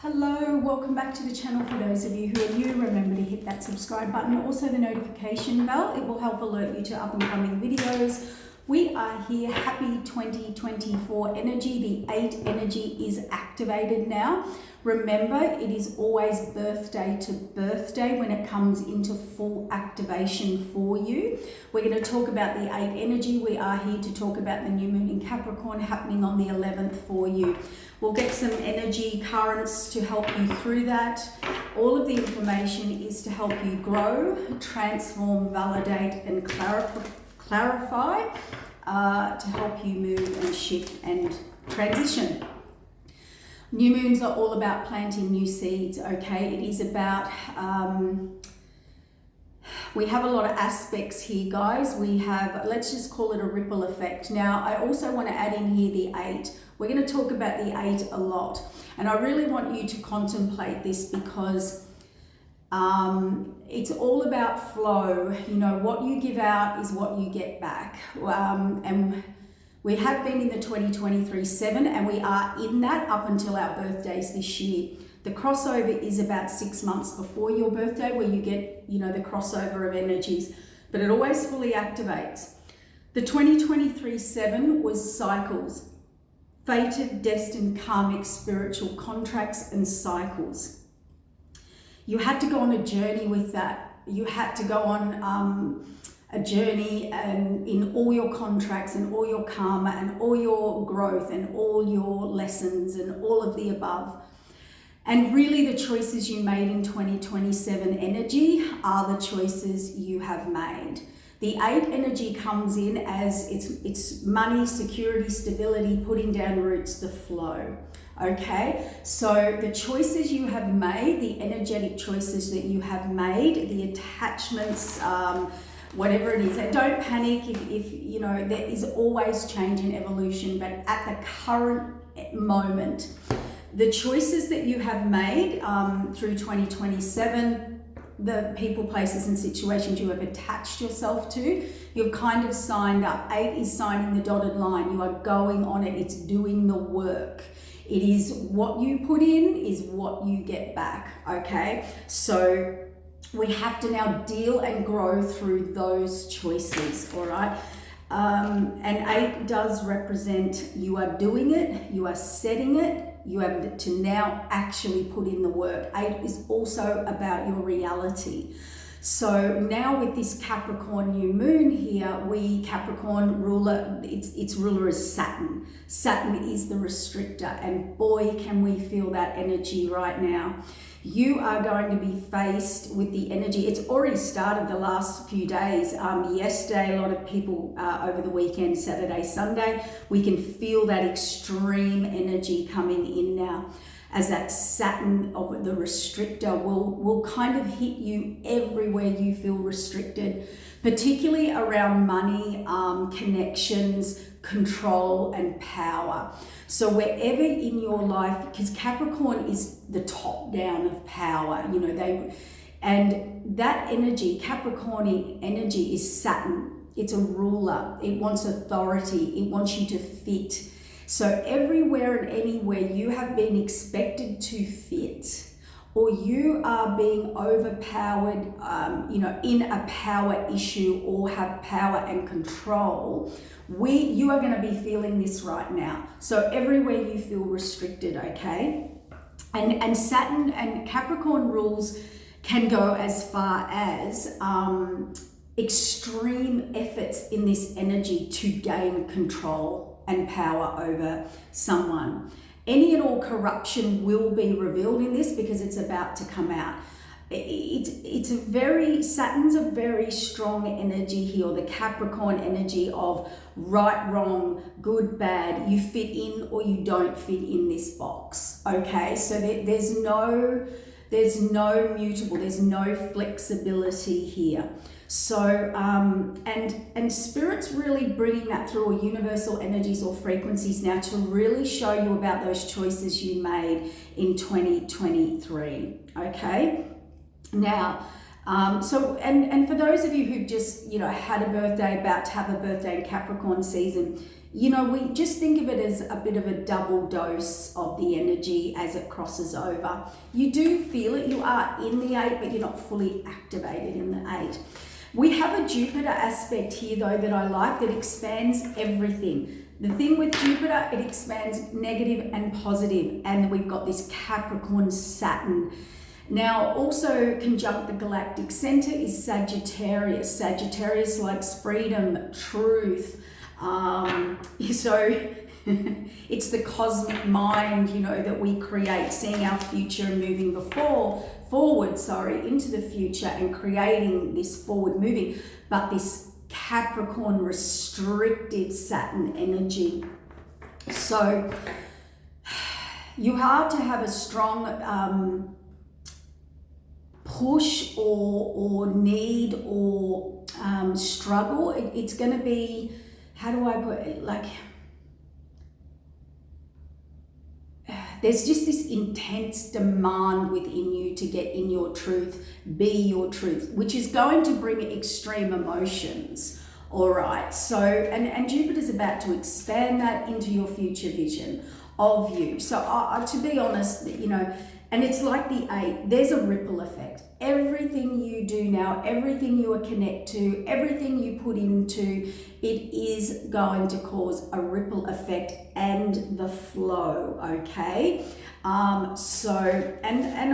Hello, welcome back to the channel. For those of you who are new, remember to hit that subscribe button, also the notification bell. It will help alert you to up and coming videos. We are here, happy 2024 energy. The 8 energy is activated now. Remember, it is always birthday to birthday when it comes into full activation for you. We're going to talk about the 8 energy. We are here to talk about the new moon in Capricorn happening on the 11th for you. We'll get some energy currents to help you through that. All of the information is to help you grow, transform, validate, and clarify, to help you move and shift and transition. New moons are all about planting new seeds, okay? It is about, we have a lot of aspects here, guys. We have, let's just call it a ripple effect. Now, I also want to add in here the 8. We're going to talk about the 8 a lot. And I really want you to contemplate this because it's all about flow. You know, what you give out is what you get back. And we have been in the 2023-7 and we are in that up until our birthdays this year. The crossover is about 6 months before your birthday where you get, you know, the crossover of energies, but it always fully activates. The 2023-7 was cycles, fated, destined, karmic, spiritual contracts and cycles. You had to go on a journey with that. You had to go on a journey and in all your contracts and all your karma and all your growth and all your lessons and all of the above. And really the choices you made in 2027 energy are the choices you have made. The 8 energy comes in as it's money, security, stability, putting down roots, the flow. Okay, so the choices you have made, the energetic choices that you have made, the attachments, whatever it is, and don't panic if you know, there is always change and evolution, but at the current moment, the choices that you have made through 2027, the people, places and situations you have attached yourself to, you've kind of signed up. 8 is signing the dotted line. You are going on it. It's doing the work. It is what you put in is what you get back, okay? So we have to now deal and grow through those choices, all right? And 8 does represent you are doing it, you are setting it, you have to now actually put in the work. 8 is also about your reality. So now with this Capricorn new moon here, Capricorn ruler, its ruler is Saturn. Saturn is the restrictor, and boy, can we feel that energy right now. You are going to be faced with the energy. It's already started the last few days. Yesterday, a lot of people over the weekend, Saturday, Sunday, we can feel that extreme energy coming in now, as that Saturn of the restrictor will kind of hit you everywhere you feel restricted, particularly around money, connections, control and power. So wherever in your life, because Capricorn is the top down of power, you know, and that energy, Capricorn energy is Saturn. It's a ruler. It wants authority. It wants you to fit. So everywhere and anywhere you have been expected to fit, or you are being overpowered, you know, in a power issue or have power and control, you are going to be feeling this right now. So everywhere you feel restricted, okay? And Saturn and Capricorn rules can go as far as extreme efforts in this energy to gain control and power over someone. Any and all corruption will be revealed in this because it's about to come out. Saturn's a very strong energy here, or the Capricorn energy of right, wrong, good, bad. You fit in or you don't fit in this box, okay? So there's no mutable, there's no flexibility here. So, and Spirit's really bringing that through, or universal energies or frequencies now, to really show you about those choices you made in 2023, okay? Now, so, and for those of you who've just, you know, had a birthday, about to have a birthday in Capricorn season, we just think of it as a bit of a double dose of the energy as it crosses over. You do feel it. You are in the 8, but you're not fully activated in the 8. We have a Jupiter aspect here, though, that I like, that expands everything. The thing with Jupiter, it expands negative and positive. And we've got this Capricorn Saturn. Now, also conjunct the galactic center is Sagittarius. Sagittarius likes freedom, truth. So it's the cosmic mind, that we create, seeing our future and moving forward into the future and creating this forward moving, but this Capricorn restricted Saturn energy. So you are to have a strong push or need or struggle. It's going to be, how do I put it, there's just this intense demand within you to get in your truth, be your truth, which is going to bring extreme emotions. All right. So, and Jupiter's about to expand that into your future vision of you. So to be honest, and it's like the 8, there's a ripple effect. Everything you do now, everything you connect to, everything you put into, it is going to cause a ripple effect and the flow, okay? And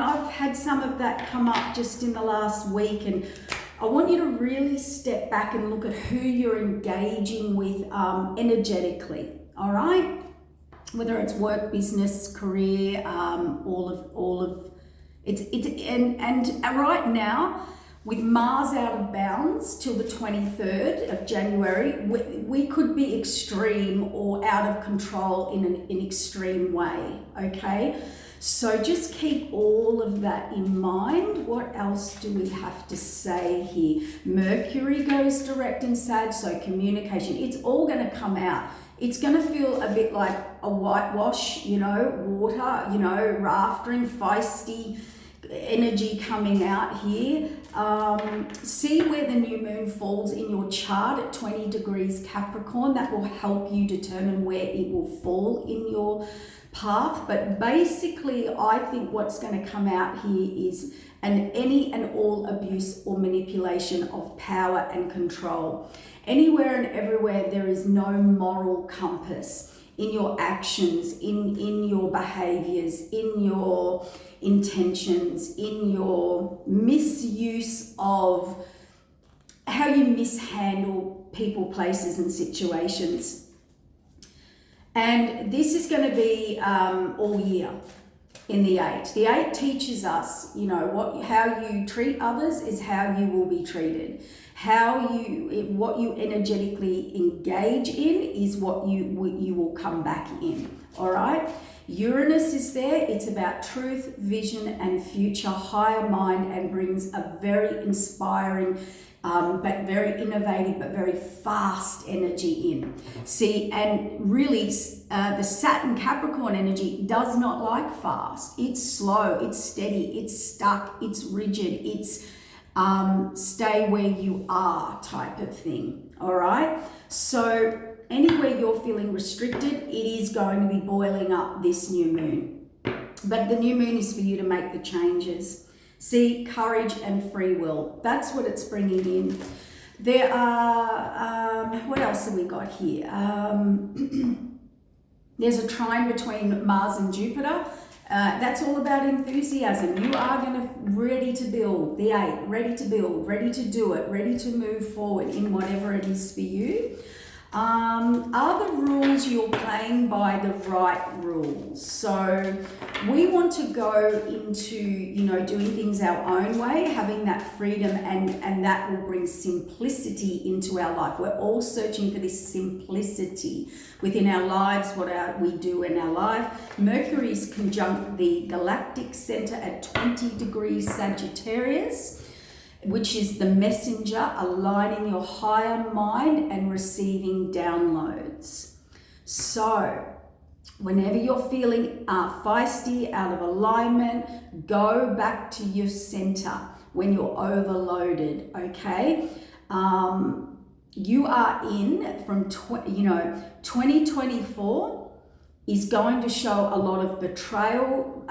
I've had some of that come up just in the last week, and I want you to really step back and look at who you're engaging with energetically, all right? Whether it's work, business, career, all of it's and right now, with Mars out of bounds till the 23rd of January, we could be extreme or out of control in an extreme way, okay? So just keep all of that in mind. What else do we have to say here? Mercury goes direct in Sag, so communication, it's all going to come out. It's going to feel a bit like a whitewash, water, raftering, feisty energy coming out here. See where the new moon falls in your chart at 20 degrees Capricorn. That will help you determine where it will fall in your path. But basically, I think what's going to come out here is any and all abuse or manipulation of power and control. Anywhere and everywhere there is no moral compass in your actions, in your behaviors, in your intentions, in your misuse of how you mishandle people, places, and situations. And this is going to be all year in the 8. The 8 teaches us, how you treat others is how you will be treated. What you energetically engage in is what you will come back in. All right. Uranus is there. It's about truth, vision, and future, higher mind, and brings a very inspiring, but very innovative, but very fast energy in. See, and really, the Saturn Capricorn energy does not like fast. It's slow. It's steady. It's stuck. It's rigid. It's stay where you are type of thing. All right. So anywhere you're feeling restricted, it is going to be boiling up this new moon. But the new moon is for you to make the changes. See, courage and free will. That's what it's bringing in. There are, what else have we got here? There's a trine between Mars and Jupiter. That's all about enthusiasm. You are going to ready to build, the 8, ready to build, ready to do it, ready to move forward in whatever it is for you. Are the rules you're playing by the right rules? So we want to go into, doing things our own way, having that freedom, and that will bring simplicity into our life. We're all searching for this simplicity within our lives, we do in our life. Mercury is conjunct the galactic center at 20 degrees Sagittarius, which is the messenger aligning your higher mind and receiving downloads. So whenever you're feeling feisty, out of alignment, go back to your center when you're overloaded, okay? you are in from 2024 is going to show a lot of betrayal,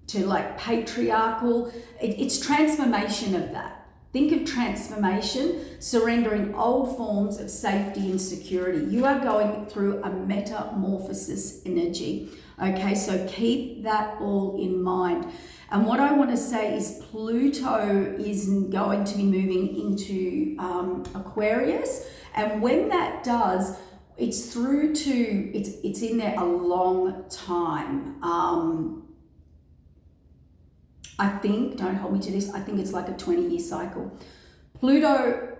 to like patriarchal. It's transformation of that. Think of transformation, surrendering old forms of safety and security. You are going through a metamorphosis energy. Okay, so keep that all in mind. And what I want to say is Pluto is going to be moving into Aquarius. And when that does, it's through to, it's in there a long time. I think, don't hold me to this, I think it's like a 20-year cycle. Pluto,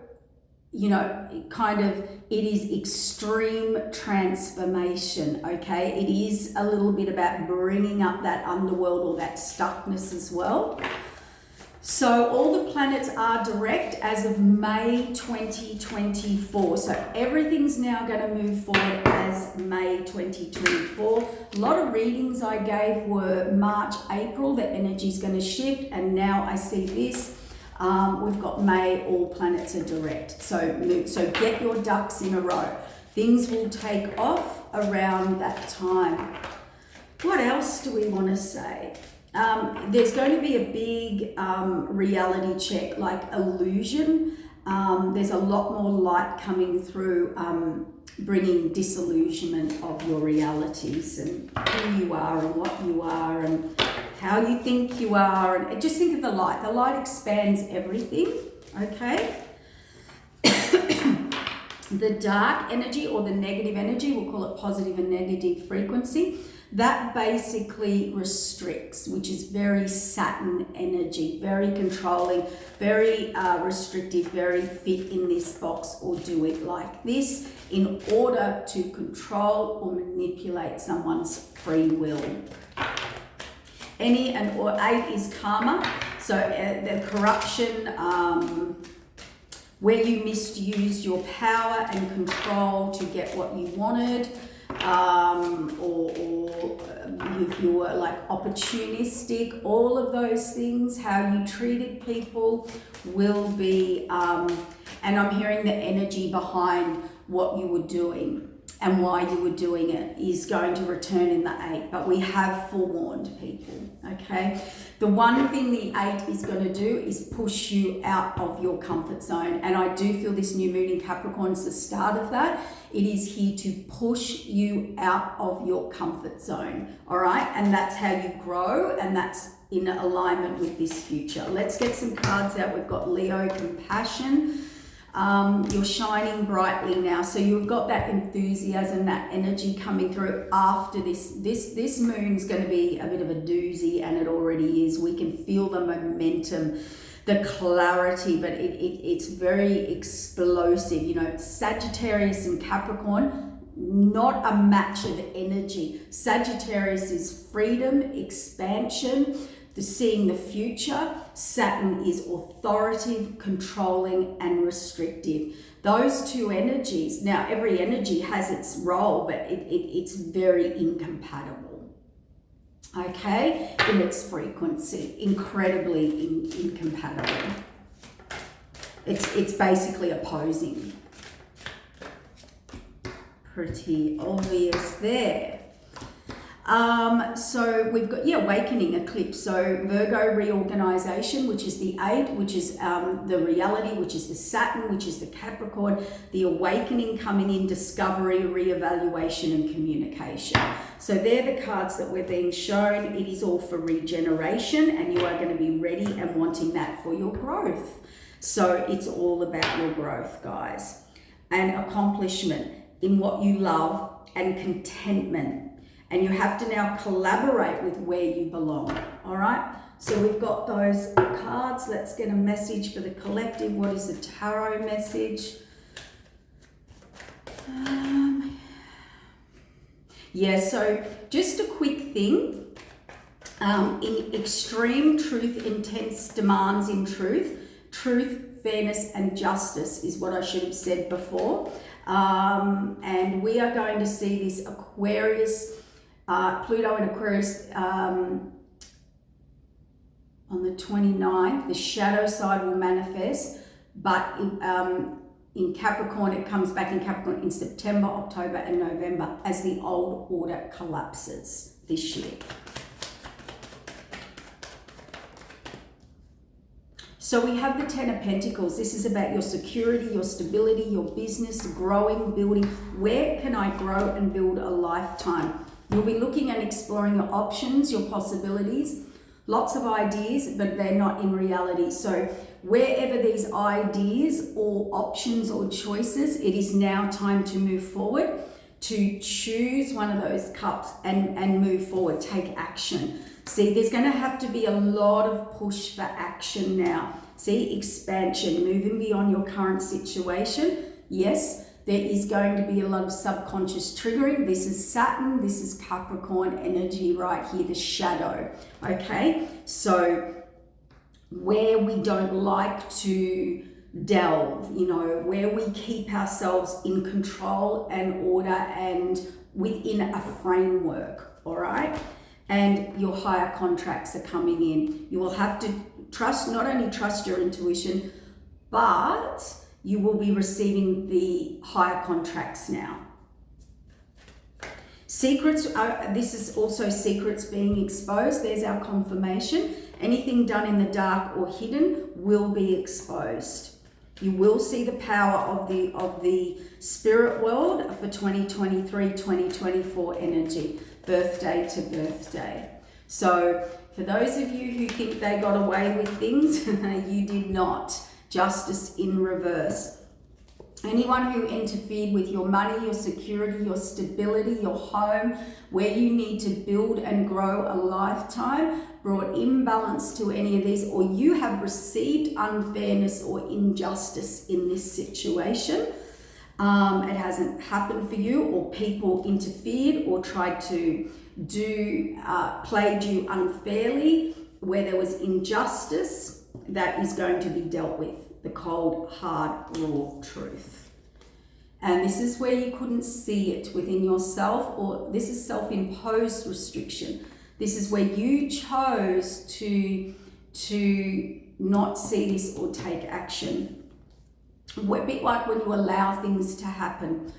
it is extreme transformation, okay? It is a little bit about bringing up that underworld or that stuckness as well. So all the planets are direct as of May 2024. So everything's now going to move forward as May 2024. A lot of readings I gave were March, April, the energy's going to shift. And now I see this. We've got May, all planets are direct. So get your ducks in a row. Things will take off around that time. What else do we want to say? There's going to be a big reality check, like illusion. There's a lot more light coming through, bringing disillusionment of your realities and who you are and what you are and how you think you are. And just think of the light. The light expands everything, okay? The dark energy or the negative energy, we'll call it positive and negative frequency, that basically restricts, which is very Saturn energy, very controlling, very restrictive, very fit in this box or do it like this in order to control or manipulate someone's free will. Eight is karma, so the corruption, where you misused your power and control to get what you wanted, or if you were like opportunistic, all of those things, how you treated people will be, and I'm hearing the energy behind what you were doing and why you were doing it is going to return in the 8, but we have forewarned people, okay? The one thing the 8 is going to do is push you out of your comfort zone, and I do feel this new moon in Capricorn is the start of that. It is here to push you out of your comfort zone, all right? And that's how you grow, and that's in alignment with this future. Let's get some cards out. We've got Leo, compassion. You're shining brightly now, so you've got that enthusiasm, that energy coming through after this. This moon's going to be a bit of a doozy, and it already is. We can feel the momentum, the clarity, but it's very explosive. Sagittarius and Capricorn, not a match of energy. Sagittarius is freedom, expansion, seeing the future. Saturn is authoritative, controlling, and restrictive. Those two energies, now every energy has its role, but it's very incompatible, okay, in its frequency, incredibly incompatible. It's basically opposing. Pretty obvious there. So we've got, awakening, eclipse. So Virgo, reorganization, which is the 8, which is the reality, which is the Saturn, which is the Capricorn, the awakening coming in, discovery, reevaluation, and communication. So they're the cards that we're being shown. It is all for regeneration, and you are going to be ready and wanting that for your growth. So it's all about your growth, guys, and accomplishment in what you love and contentment. And you have to now collaborate with where you belong, all right? So we've got those cards. Let's get a message for the collective. What is the tarot message? So just a quick thing. In extreme truth, intense demands in truth, fairness, and justice is what I should have said before. And we are going to see this Aquarius, Pluto in Aquarius on the 29th. The shadow side will manifest. but in Capricorn, it comes back in Capricorn in September, October, and November as the old order collapses this year. So we have the Ten of Pentacles. This is about your security, your stability, your business, growing, building. Where can I grow and build a lifetime? You'll be looking and exploring your options, your possibilities, lots of ideas, but they're not in reality. So wherever these ideas or options or choices, it is now time to move forward, to choose one of those cups and move forward, take action. See, there's going to have to be a lot of push for action now. See, expansion, moving beyond your current situation. Yes, there is going to be a lot of subconscious triggering. This is Saturn, this is Capricorn energy right here, the shadow. Okay, so where we don't like to delve, you know, where we keep ourselves in control and order and within a framework, all right? And your higher contracts are coming in. You will have to trust, not only trust your intuition, but you will be receiving the higher contracts now. Secrets, this is also secrets being exposed. There's our confirmation. Anything done in the dark or hidden will be exposed. You will see the power of the spirit world for 2023-2024 energy, birthday to birthday. So for those of you who think they got away with things, you did not. Justice in reverse. Anyone who interfered with your money, your security, your stability, your home, where you need to build and grow a lifetime, brought imbalance to any of these, or you have received unfairness or injustice in this situation, it hasn't happened for you, or people interfered or tried to played you unfairly, where there was injustice, that is going to be dealt with. The cold, hard, raw truth. And this is where you couldn't see it within yourself, or this is self-imposed restriction. This is where you chose to not see this or take action. A bit like when you allow things to happen.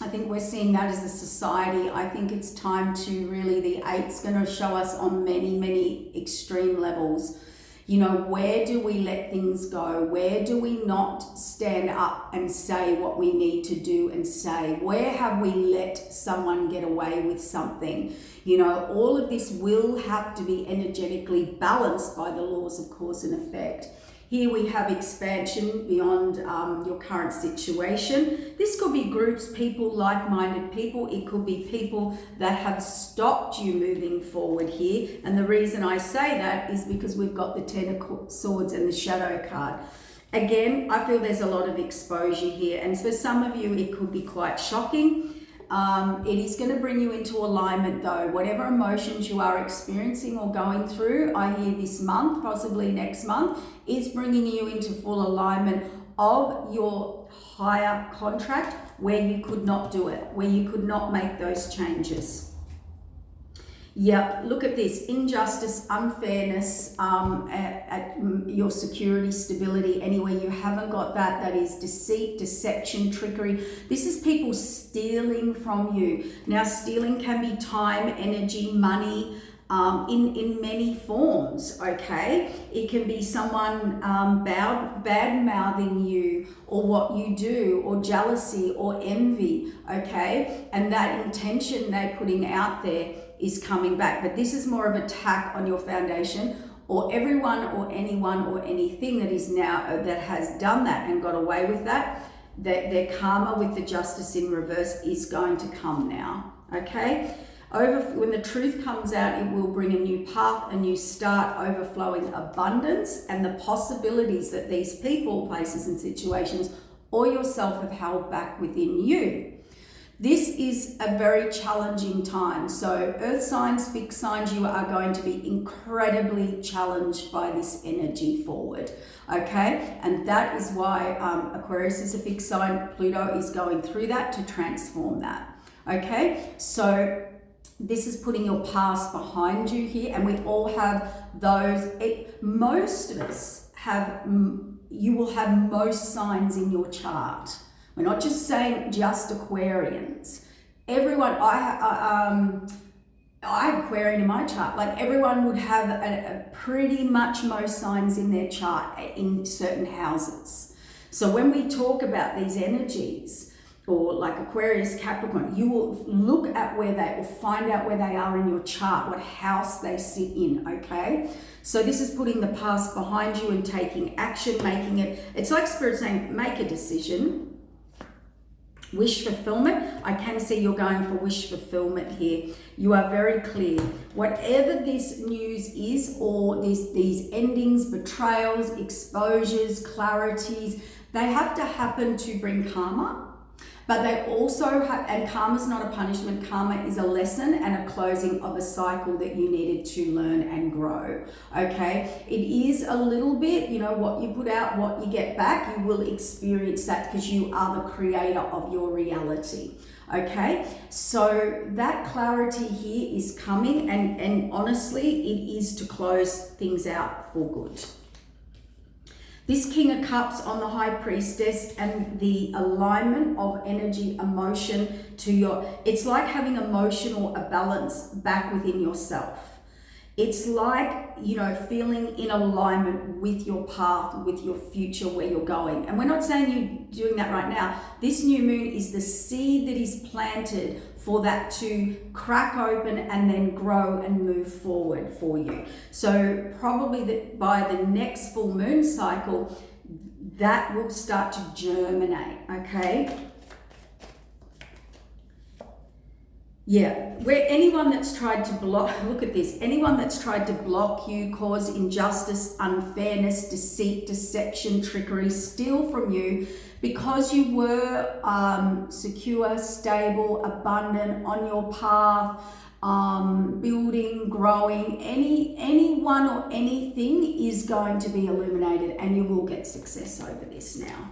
I think we're seeing that as a society. I think it's time to really, the eight's going to show us on many, many extreme levels. You know, where do we let things go? Where do we not stand up and say what we need to do and say? Where have we let someone get away with something? You know, all of this will have to be energetically balanced by the laws of cause and effect. Here we have expansion beyond your current situation. This could be groups, people, like-minded people. It could be people that have stopped you moving forward here. And the reason I say that is because we've got the Ten of Swords and the Shadow card. Again, I feel there's a lot of exposure here. And for some of you, it could be quite shocking. It is going to bring you into alignment though. Whatever emotions you are experiencing or going through, I hear this month, possibly next month, is bringing you into full alignment of your higher contract where you could not do it, where you could not make those changes. Yeah, look at this, injustice, unfairness, at your security, stability, anywhere you haven't got that, that is deceit, deception, trickery. This is people stealing from you. Now, stealing can be time, energy, money, in many forms, okay? It can be someone bad-mouthing you or what you do, or jealousy or envy, okay? And that intention they're putting out there is coming back. But this is more of an attack on your foundation, or everyone or anyone or anything that is now, that has done that and got away with that, that their karma with the justice in reverse is going to come now, okay? When the truth comes out, it will bring a new path, a new start, overflowing abundance, and the possibilities that these people, places and situations, or yourself have held back within you. This is a very challenging time. So earth signs, fixed signs, you are going to be incredibly challenged by this energy forward, okay? And that is why Aquarius is a fixed sign. Pluto is going through that to transform that, okay? So this is putting your past behind you here, and we all have those. Most of us you will have most signs in your chart. We're not just saying just Aquarians. Everyone, I have Aquarian in my chart. Like everyone would have a pretty much most signs in their chart in certain houses. So when we talk about these energies, or like Aquarius, Capricorn, you will look at where they, or find out where they are in your chart, what house they sit in, okay? So this is putting the past behind you and taking action, making it, it's like Spirit saying, make a decision. Wish fulfillment. I can see you're going for wish fulfillment here. You are very clear. Whatever this news is, or these endings, betrayals, exposures, clarities, they have to happen to bring karma. But they also have, and karma is not a punishment, karma is a lesson and a closing of a cycle that you needed to learn and grow, okay? It is a little bit, you know, what you put out, what you get back, you will experience that because you are the creator of your reality, okay? So that clarity here is coming, and honestly, it is to close things out for good. This King of Cups on the High Priestess and the alignment of energy, emotion to your, it's like having emotional balance back within yourself. It's like, you know, feeling in alignment with your path, with your future, where you're going. And we're not saying you're doing that right now. This new moon is the seed that is planted for that to crack open and then grow and move forward for you. So probably by the next full moon cycle, that will start to germinate, okay? Yeah, where anyone that's tried to block, look at this, anyone that's tried to block you, cause injustice, unfairness, deceit, deception, trickery, steal from you, because you were secure, stable, abundant, on your path, building, growing, anyone or anything is going to be illuminated, and you will get success over this now.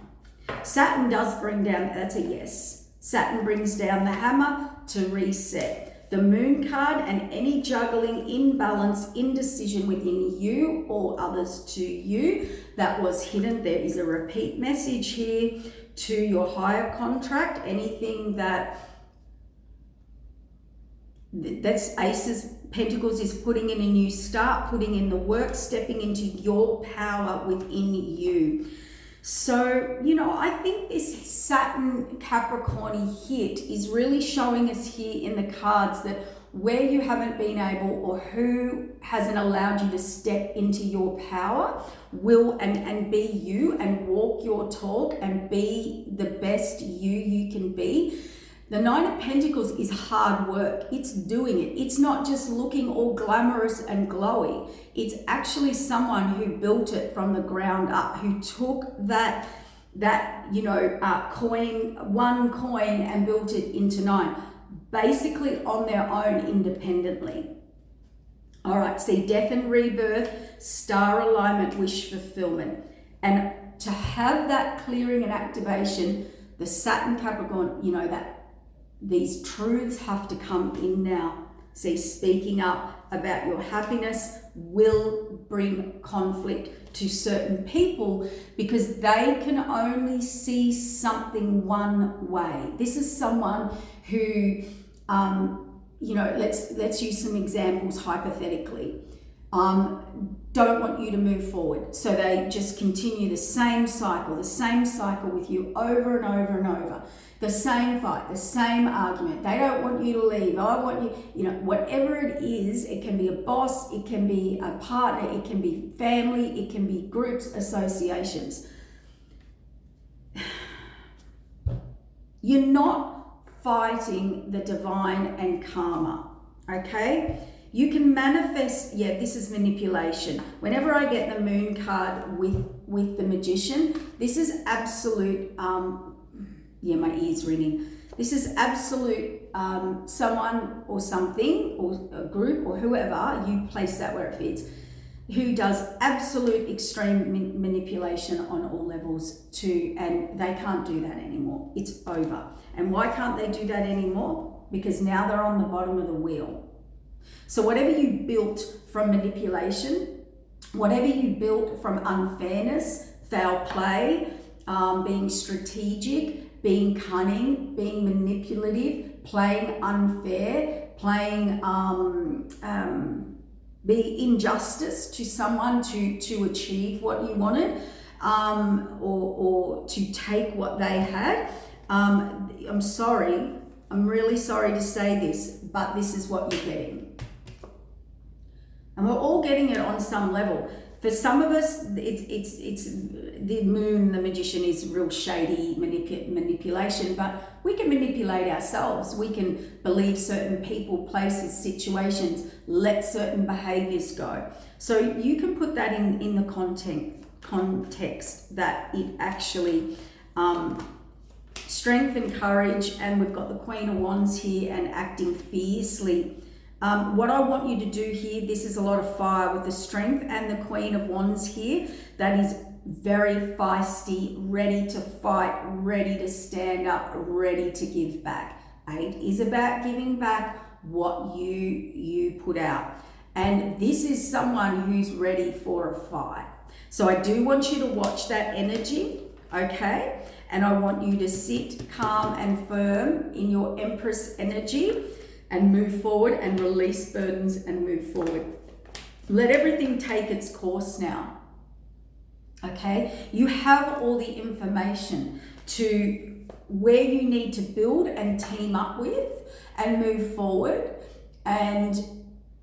Saturn does bring down, that's a yes. Saturn brings down the hammer to reset. The moon card and any juggling, imbalance, indecision within you or others to you that was hidden. There is a repeat message here to your higher contract. Anything that's Aces Pentacles is putting in a new start, putting in the work, stepping into your power within you. So, you know, I think this Saturn Capricorn hit is really showing us here in the cards that where you haven't been able, or who hasn't allowed you to step into your power, will and be you and walk your talk and be the best you can be. The Nine of Pentacles is hard work. It's doing it. It's not just looking all glamorous and glowy. It's actually someone who built it from the ground up, who took that one coin and built it into 9, basically on their own independently. All right, see, death and rebirth, star alignment, wish fulfillment. And to have that clearing and activation, the Saturn Capricorn, you know, that these truths have to come in now. See, speaking up about your happiness will bring conflict to certain people because they can only see something one way. This is someone who, you know, let's use some examples hypothetically. Don't want you to move forward. So they just continue the same cycle with you over and over and over. The same fight, the same argument. They don't want you to leave. I want you, you know, whatever it is, it can be a boss, it can be a partner, it can be family, it can be groups, associations. You're not fighting the divine and karma, okay? You can manifest, yeah, this is manipulation. Whenever I get the moon card with the magician, this is absolute, yeah, my ear's ringing. This is absolute someone or something or a group or whoever, you place that where it fits, who does absolute extreme manipulation on all levels and they can't do that anymore. It's over. And why can't they do that anymore? Because now they're on the bottom of the wheel. So whatever you built from manipulation Whatever you built from unfairness, foul play, being strategic, being cunning, being manipulative, playing unfair, playing be injustice to someone to achieve what you wanted, or to take what they had. I'm sorry, I'm really sorry to say this, but this is what you're getting. And we're all getting it on some level. For some of us, it's the moon, the magician, is real shady manipulation, but we can manipulate ourselves. We can believe certain people, places, situations, let certain behaviors go. So you can put that in the context that it actually strength and courage, and we've got the Queen of Wands here, and acting fiercely. What I want you to do here, this is a lot of fire with the strength and the Queen of Wands here. That is very feisty, ready to fight, ready to stand up, ready to give back. 8 is about giving back what you put out. And this is someone who's ready for a fight. So I do want you to watch that energy, okay? And I want you to sit calm and firm in your Empress energy, and move forward and release burdens and move forward. Let everything take its course now. Okay? You have all the information to where you need to build and team up with and move forward. And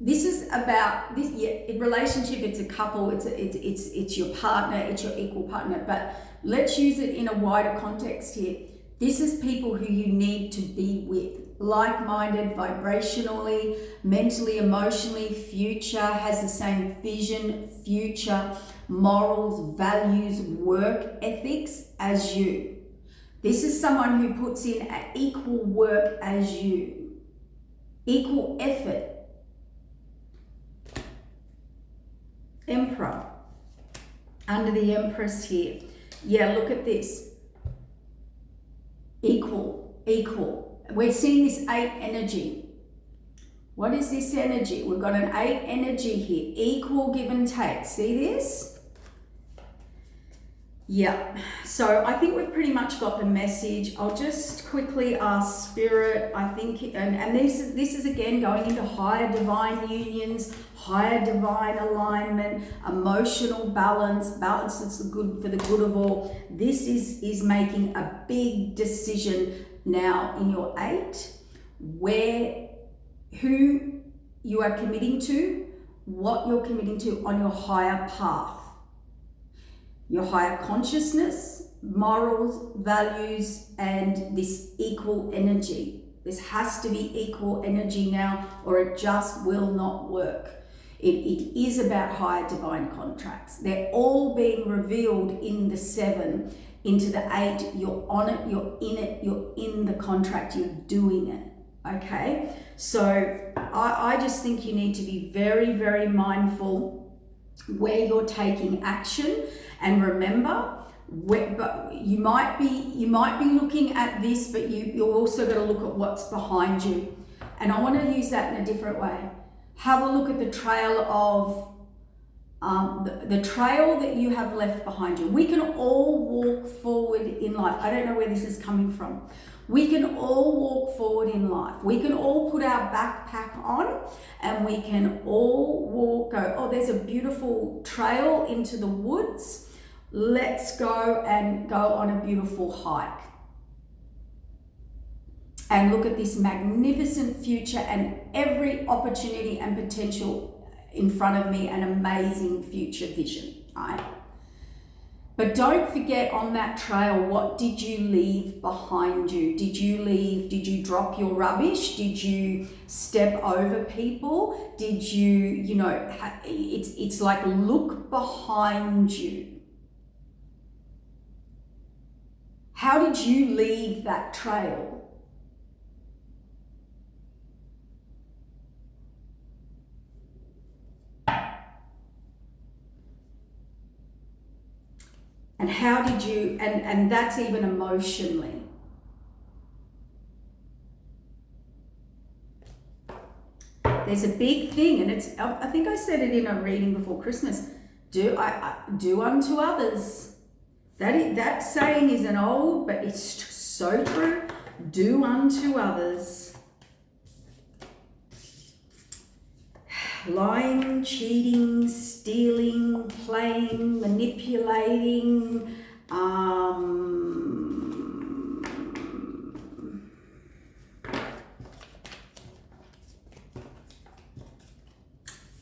this is about this, yeah, relationship, it's a couple, it's your partner, it's your equal partner, but let's use it in a wider context here. This is people who you need to be with. Like-minded, vibrationally, mentally, emotionally, future, has the same vision, future, morals, values, work ethics as you. This is someone who puts in equal work as you, equal effort. Emperor, under the Empress here. Yeah, look at this. Equal. We're seeing this 8 energy. What is this energy? We've got an 8 energy here. Equal give and take. See this? Yeah. So I think we've pretty much got the message. I'll just quickly ask Spirit. I think, and this is again going into higher divine unions, higher divine alignment, emotional balance. Balance is good for the good of all. This is making a big decision now in your 8, who you are committing to, what you're committing to on your higher path, your higher consciousness, morals, values, and this equal energy. This has to be equal energy now, or it just will not work. It is about higher divine contracts. They're all being revealed in the 7. Into the 8, you're on it, you're in it, you're in the contract, you're doing it, okay? So I just think you need to be very, very mindful where you're taking action. And remember, but you might be looking at this, but you're also got to look at what's behind you. And I want to use that in a different way. Have a look at the trail of the trail that you have left behind you. We can all walk forward in life. I don't know where this is coming from. We can all walk forward in life. We can all put our backpack on and we can all go, oh, there's a beautiful trail into the woods. Let's go and go on a beautiful hike. And look at this magnificent future and every opportunity and potential in front of me, an amazing future vision, right? But don't forget on that trail, what did you leave behind you? Did you drop your rubbish? Did you step over people? Did you it's like look behind you. How did you leave that trail? And how did you, and that's even emotionally. There's a big thing, and I think I said it in a reading before Christmas. do unto others. That saying isn't old, but it's so true. Do unto others. Lying, cheating, stealing, playing, manipulating,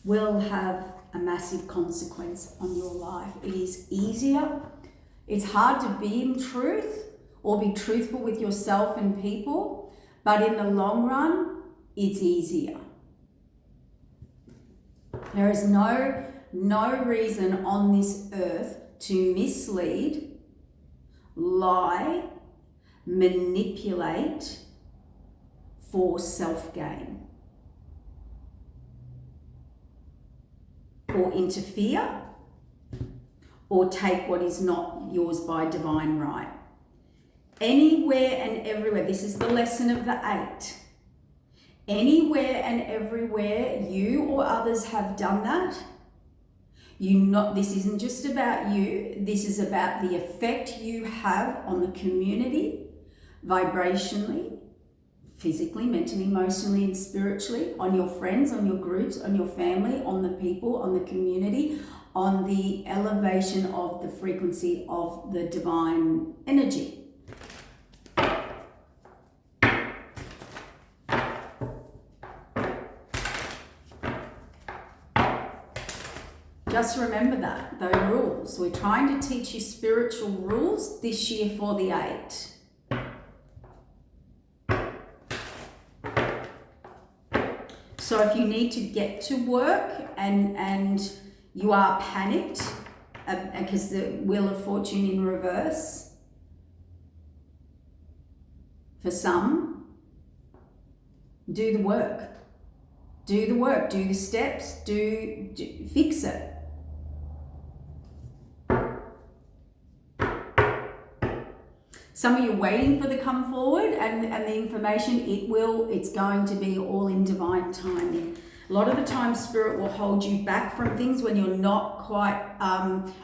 will have a massive consequence on your life. It is easier. It's hard to be in truth or be truthful with yourself and people, but in the long run, it's easier. There is no reason on this earth to mislead, lie, manipulate for self-gain, or interfere, or take what is not yours by divine right. Anywhere and everywhere, this is the lesson of the 8. Anywhere and everywhere you or others have done that, this isn't just about you, this is about the effect you have on the community, vibrationally, physically, mentally, emotionally, and spiritually, on your friends, on your groups, on your family, on the people, on the community, on the elevation of the frequency of the divine energy. Just remember that, those rules. We're trying to teach you spiritual rules this year for the 8. So if you need to get to work and you are panicked because the Wheel of Fortune in reverse, for some, do the work. Do the work, do the steps, do fix it. Some of you are waiting for the come forward and the information, it's going to be all in divine timing. A lot of the time, Spirit will hold you back from things when you're not quite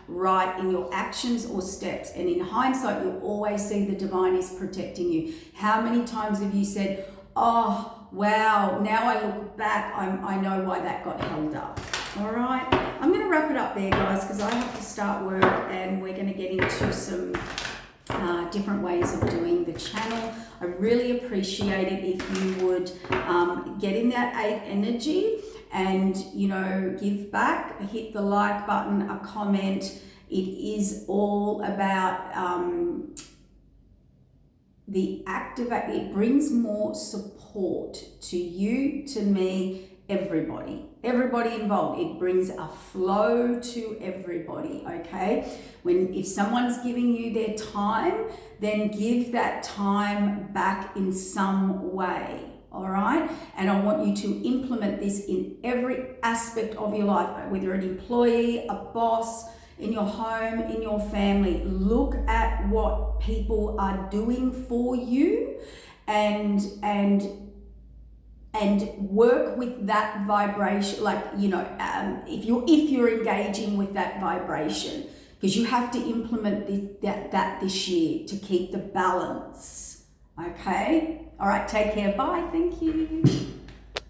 right in your actions or steps. And in hindsight, you'll always see the divine is protecting you. How many times have you said, oh, wow, now I look back, I know why that got held up. All right, I'm going to wrap it up there, guys, because I have to start work and we're going to get into some different ways of doing the channel. I really appreciate it if you would get in that 8 energy and, give back, hit the like button, a comment. It is all about it brings more support to you, to me, everybody involved. It brings a flow to everybody, okay? If someone's giving you their time, then give that time back in some way, all right? And I want you to implement this in every aspect of your life, whether you're an employee, a boss, in your home, in your family. Look at what people are doing for you and work with that vibration, if you're engaging with that vibration, because you have to implement that this year to keep the balance. Okay? All right, take care. Bye. Thank you.